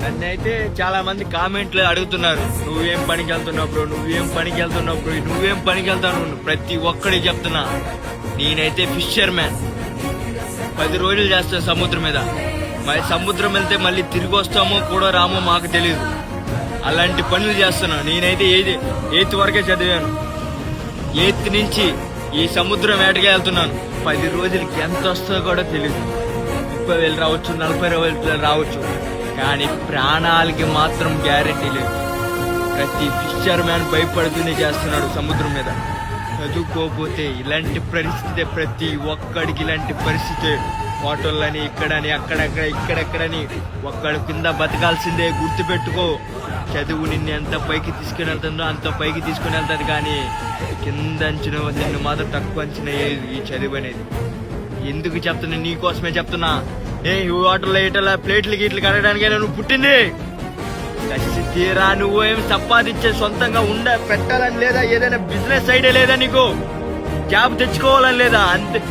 నన్ను అయితే చాలా మంది కామెంట్లు అడుగుతున్నారు, నువ్వేం పనికి వెళ్తున్నావు బ్రో, నువ్వేం పనికి వెళ్తున్నావు బ్రో, నువ్వేం పనికి వెళ్తావు. ప్రతి ఒక్కడికి చెప్తున్నా, నేనైతే ఫిషర్ మ్యాన్. 10 రోజులు చేస్తాను సముద్రం మీద. మరి సముద్రం వెళ్తే మళ్ళీ తిరిగి వస్తామో కూడా రామో మాకు తెలియదు. అలాంటి పనులు చేస్తున్నా. నేనైతే 8th వరకే చదివాను. 8th నుంచి ఈ సముద్రం వేటగా వెళ్తున్నాను. 10 రోజులకి ఎంత వస్తుందో కూడా తెలియదు. 30,000 రావచ్చు, 40,000 రావచ్చు, కానీ ప్రాణాలకి మాత్రం గ్యారెంటీ లేదు. ప్రతి ఫిషర్ మ్యాన్ భయపడుతూనే చేస్తున్నాడు సముద్రం మీద. చదువుకోకపోతే ఇలాంటి పరిస్థితి, ప్రతి ఒక్కడికి ఇలాంటి పరిస్థితి. హోటళ్ళని ఇక్కడని అక్కడక్కడ ఇక్కడెక్కడని ఒక్కడి కింద బతకాల్సిందే. గుర్తుపెట్టుకో, చదువు నిన్ను ఎంత పైకి తీసుకుని వెళ్తుందో అంత పైకి తీసుకుని వెళ్తుంది, కానీ కింద అంచనా నిన్ను మాత్రం తక్కువ అంచనా ఈ చదువు అనేది. ఎందుకు చెప్తున్నా, నీకోసమే చెప్తున్నా. హోటల్లో ఇటలా ప్లేట్లు గీట్లు కడగడానికైనా నువ్వు పుట్టింది. కసి తీరా నువ్వేం సంపాదించే సొంతంగా పెట్టాలని లేదా, ఏదైనా బిజినెస్ ఐడియా లేదా, నీకు జాబ్ తెచ్చుకోవాలని లేదా, అంతే.